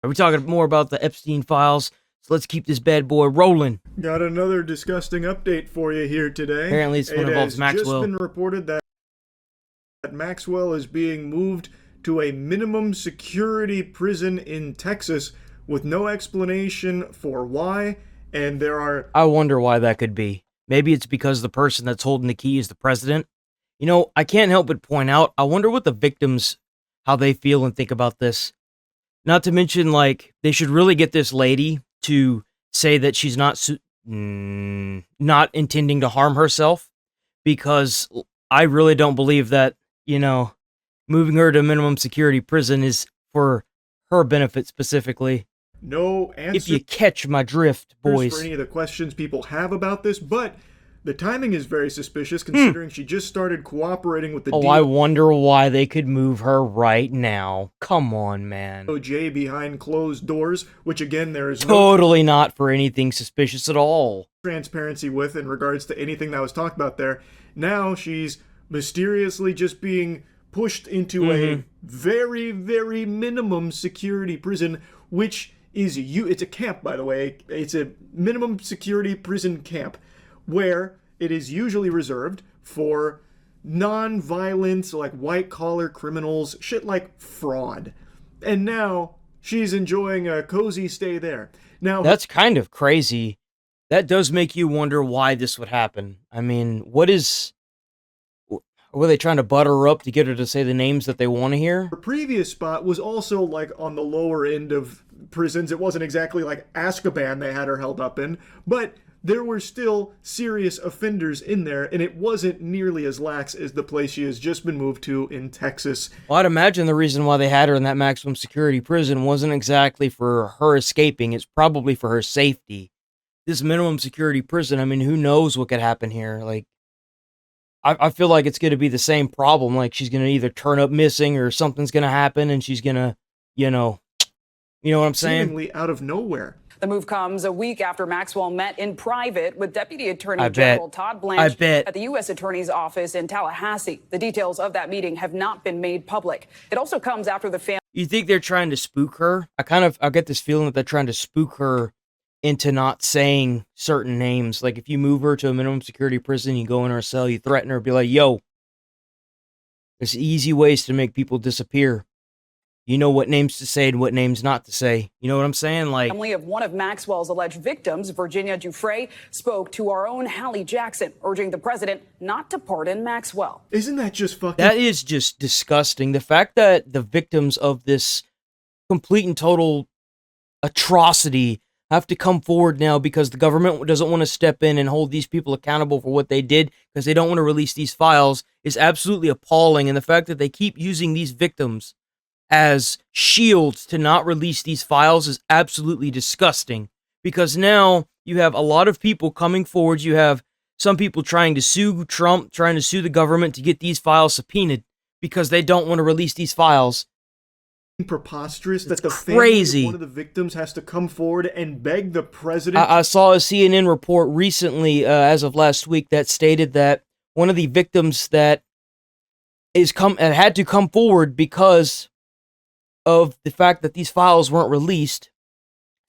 Are we talking more about the Epstein files? So let's keep this bad boy rolling. Got another disgusting update for you here today. Apparently this one involves Maxwell. It has just been reported that Maxwell is being moved to a minimum security prison in Texas with no explanation for why, and there are... I wonder why that could be. Maybe it's because the person that's holding the key is the president. You know, I can't help but point out, I wonder what the victims, how they feel and think about this. Not to mention, like, they should really get this lady to say that she's not intending to harm herself, because I really don't believe that, you know, moving her to minimum security prison is for her benefit specifically. No answer. If you catch my drift, boys. For any of the questions people have about this, but the timing is very suspicious considering she just started cooperating with the I wonder why they could move her right now. Come on, man. DOJ behind closed doors, which again, there is totally not for anything suspicious at all. Transparency with in regards to anything that was talked about there. Now she's mysteriously just being pushed into a very, very minimum security prison, which is it's a camp, by the way. It's a minimum security prison camp where it is usually reserved for non-violent, like white-collar criminals, shit like fraud. And now she's enjoying a cozy stay there. Now that's kind of crazy. That does make you wonder why this would happen. I mean, were they trying to butter her up to get her to say the names that they want to hear? Her previous spot was also like on the lower end of prisons. It wasn't exactly like Azkaban they had her held up in, but there were still serious offenders in there, and it wasn't nearly as lax as the place she has just been moved to in Texas. Well, I'd imagine the reason why they had her in that maximum security prison wasn't exactly for her escaping. It's probably for her safety. This minimum security prison, I mean, who knows what could happen here? Like, I feel like it's going to be the same problem. Like, she's going to either turn up missing or something's going to happen, and she's going to, you know what I'm saying? Seemingly out of nowhere. The move comes a week after Maxwell met in private with Deputy Attorney General Todd Blanche at the U.S. Attorney's office in Tallahassee. The details of that meeting have not been made public. It also comes after the family. You think they're trying to spook her? I get this feeling that they're trying to spook her into not saying certain names. Like, if you move her to a minimum security prison, you go in her cell, you threaten her, be like, yo, there's easy ways to make people disappear. You know what names to say and what names not to say. You know what I'm saying? Like, family of one of Maxwell's alleged victims, Virginia Dufresne, spoke to our own Hallie Jackson, urging the president not to pardon Maxwell. Isn't that just fucking... That is just disgusting. The fact that the victims of this complete and total atrocity have to come forward now because the government doesn't want to step in and hold these people accountable for what they did because they don't want to release these files is absolutely appalling. And the fact that they keep using these victims as shields to not release these files is absolutely disgusting, because now you have a lot of people coming forward. You have some people trying to sue Trump, trying to sue the government to get these files subpoenaed because they don't want to release these files. Preposterous that the family of one of the victims has to come forward and beg the president. I saw a CNN report recently, as of last week, that stated that one of the victims that had to come forward because of the fact that these files weren't released,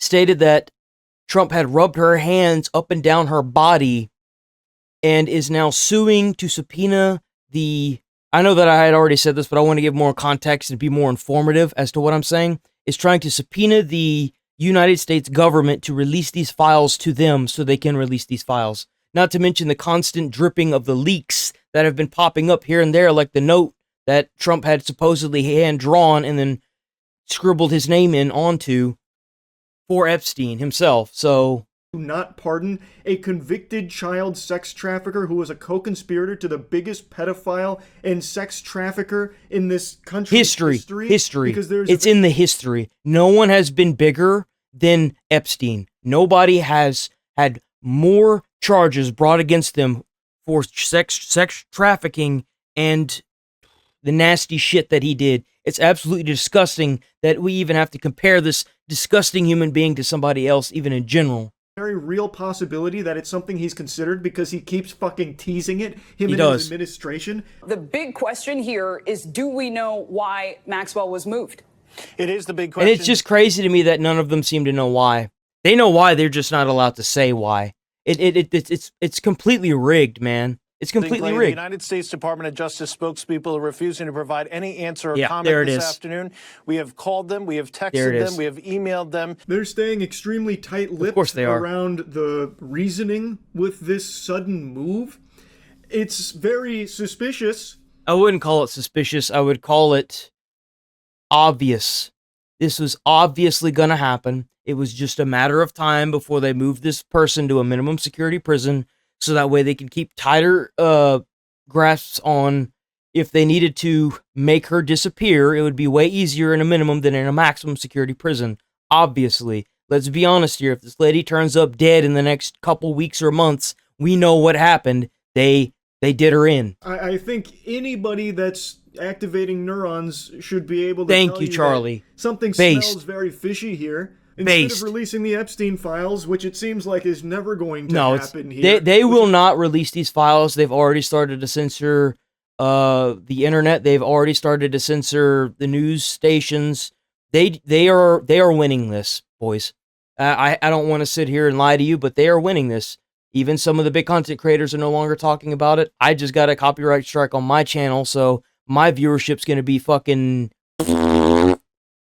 stated that Trump had rubbed her hands up and down her body and is now suing to subpoena the... I know that I had already said this, but I want to give more context and be more informative as to what I'm saying, is trying to subpoena the United States government to release these files to them so they can release these files. Not to mention the constant dripping of the leaks that have been popping up here and there, like the note that Trump had supposedly hand-drawn and then scribbled his name in onto for Epstein himself. So, do not pardon a convicted child sex trafficker who was a co-conspirator to the biggest pedophile and sex trafficker in this country. History. Because it's in the history. No one has been bigger than Epstein. Nobody has had more charges brought against them for sex trafficking and the nasty shit that he did. It's absolutely disgusting that we even have to compare this disgusting human being to somebody else, even in general. Very real possibility that it's something he's considered because he keeps fucking teasing it, him and his administration. The big question here is, do we know why Maxwell was moved? It is the big question. And it's just crazy to me that none of them seem to know why. They know why, they're just not allowed to say why. It's completely rigged, man. It's completely rigged. The United States Department of Justice spokespeople are refusing to provide any answer or comment there it this is. afternoon. We have called them, we have texted them, we have emailed them. They're staying extremely tight-lipped around the reasoning with this sudden move. It's very suspicious. I wouldn't call it suspicious. I would call it obvious. This was obviously going to happen. It was just a matter of time before they moved this person to a minimum security prison, so that way they can keep tighter grasps on if they needed to make her disappear. It would be way easier in a minimum than in a maximum security prison. Obviously, let's be honest here. If this lady turns up dead in the next couple weeks or months, we know what happened. They did her in. I think anybody that's activating neurons should be able to Thank tell you, Charlie. Something smells very fishy here. Instead of releasing the Epstein files, which it seems like is never going to happen here. They will not release these files. They've already started to censor the internet. They've already started to censor the news stations. They are winning this, boys. I don't want to sit here and lie to you, but they are winning this. Even some of the big content creators are no longer talking about it. I just got a copyright strike on my channel, so my viewership's going to be fucking...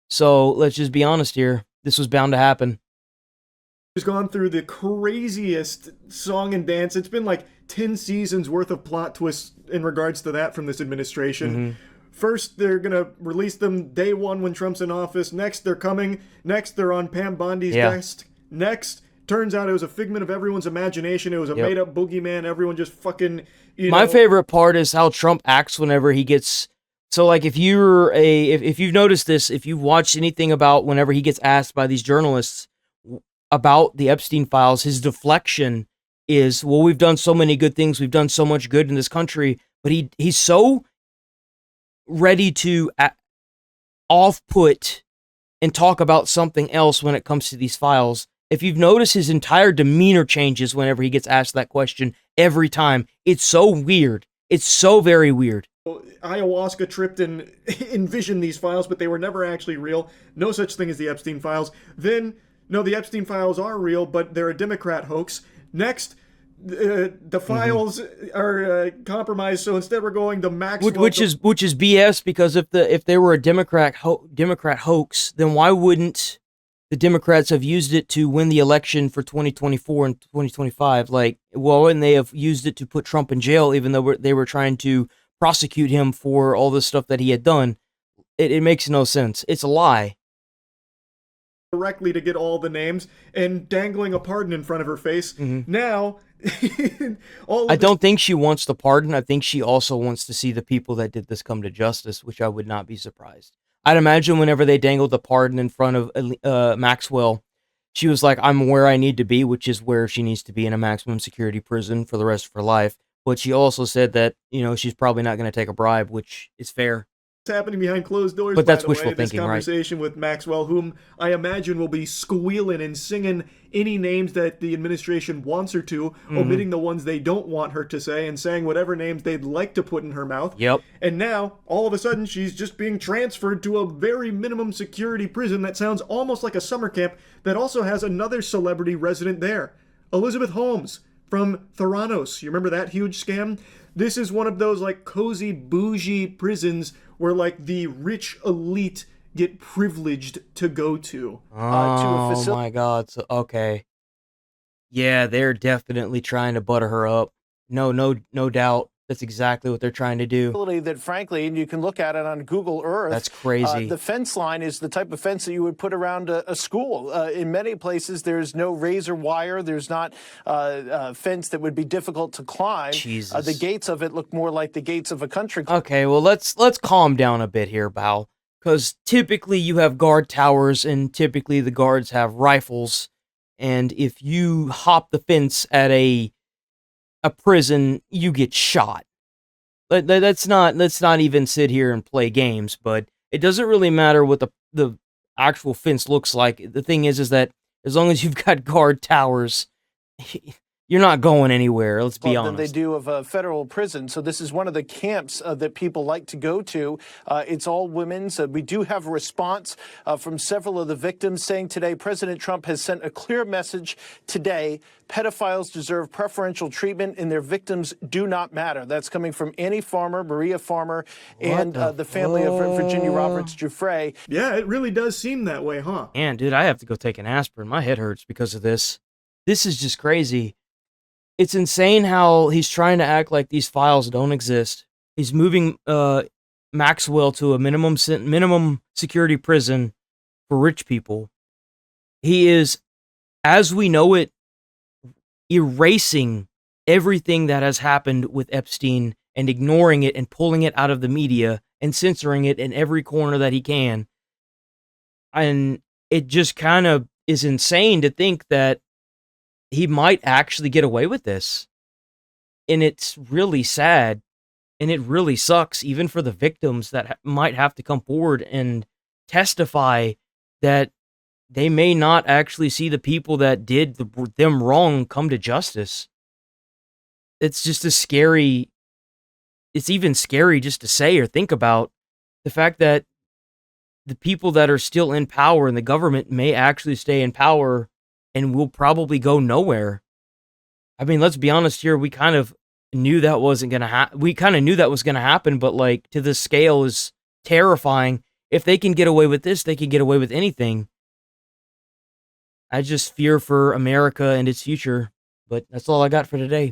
So let's just be honest here. This was bound to happen. He's gone through the craziest song and dance. It's been like 10 seasons worth of plot twists in regards to that from this administration. Mm-hmm. First, they're going to release them day one when Trump's in office. Next, they're coming. Next, they're on Pam Bondi's desk. Next, turns out it was a figment of everyone's imagination. It was a made-up boogeyman. Everyone just fucking, My favorite part is how Trump acts whenever he gets... So, like, if you've noticed this, if you've watched anything about whenever he gets asked by these journalists about the Epstein files, his deflection is, well, we've done so many good things, we've done so much good in this country, but he's so ready to off-put and talk about something else when it comes to these files. If you've noticed, his entire demeanor changes whenever he gets asked that question every time. It's so weird. It's so very weird. Ayahuasca tripped and envisioned these files, but they were never actually real. No such thing as the Epstein files. Then, no, the Epstein files are real, but they're a Democrat hoax. Next, the files are compromised, so instead we're going to Maxwell. Which is BS, because if they were a Democrat hoax, then why wouldn't the Democrats have used it to win the election for 2024 and 2025? Like, well, and they have used it to put Trump in jail, even though they were trying to prosecute him for all the stuff that he had done. It makes no sense. It's a lie. Directly to get all the names and dangling a pardon in front of her face. Now, I don't think she wants the pardon. I think she also wants to see the people that did this come to justice, which I would not be surprised. I'd imagine whenever they dangled the pardon in front of Maxwell, she was like, I'm where I need to be, which is where she needs to be, in a maximum security prison for the rest of her life. But she also said that, she's probably not going to take a bribe, which is fair. It's happening behind closed doors. But that's by the wishful way, this thinking, conversation with Maxwell, whom I imagine will be squealing and singing any names that the administration wants her to, omitting the ones they don't want her to say, and saying whatever names they'd like to put in her mouth. Yep. And now, all of a sudden, she's just being transferred to a very minimum security prison that sounds almost like a summer camp that also has another celebrity resident there. Elizabeth Holmes from Theranos. You remember that huge scam? This is one of those, like, cozy, bougie prisons where, like, the rich elite get privileged to go to. Oh, my God. So, okay. Yeah, they're definitely trying to butter her up. No doubt. That's exactly what they're trying to do. That, frankly, and you can look at it on Google Earth. That's crazy. The fence line is the type of fence that you would put around a school. In many places, there's no razor wire. There's not a fence that would be difficult to climb. Jesus. The gates of it look more like the gates of a country. Okay, well, let's calm down a bit here, Bao. Because typically you have guard towers, and typically the guards have rifles. And if you hop the fence at a prison, you get shot. Let's not even sit here and play games, but it doesn't really matter what the actual fence looks like. The thing is that as long as you've got guard towers, you're not going anywhere. Let's be honest. Than they do of a federal prison. So this is one of the camps that people like to go to. It's all women's. We do have a response from several of the victims saying today President Trump has sent a clear message today. Pedophiles deserve preferential treatment and their victims do not matter. That's coming from Annie Farmer, Maria Farmer, and the family of Virginia Roberts Giuffre. Yeah, it really does seem that way, huh? Man, dude, I have to go take an aspirin. My head hurts because of this. This is just crazy. It's insane how he's trying to act like these files don't exist. He's moving Maxwell to a minimum security prison for rich people. He is, as we know it, erasing everything that has happened with Epstein and ignoring it and pulling it out of the media and censoring it in every corner that he can. And it just kind of is insane to think that he might actually get away with this. And it's really sad. And it really sucks, even for the victims that might have to come forward and testify that they may not actually see the people that did them wrong come to justice. It's just it's even scary just to say or think about the fact that the people that are still in power and the government may actually stay in power and will probably go nowhere. I mean, let's be honest here. We kind of knew that wasn't going to happen. We kind of knew that was going to happen, but like to the scale is terrifying. If they can get away with this, they can get away with anything. I just fear for America and its future, but that's all I got for today.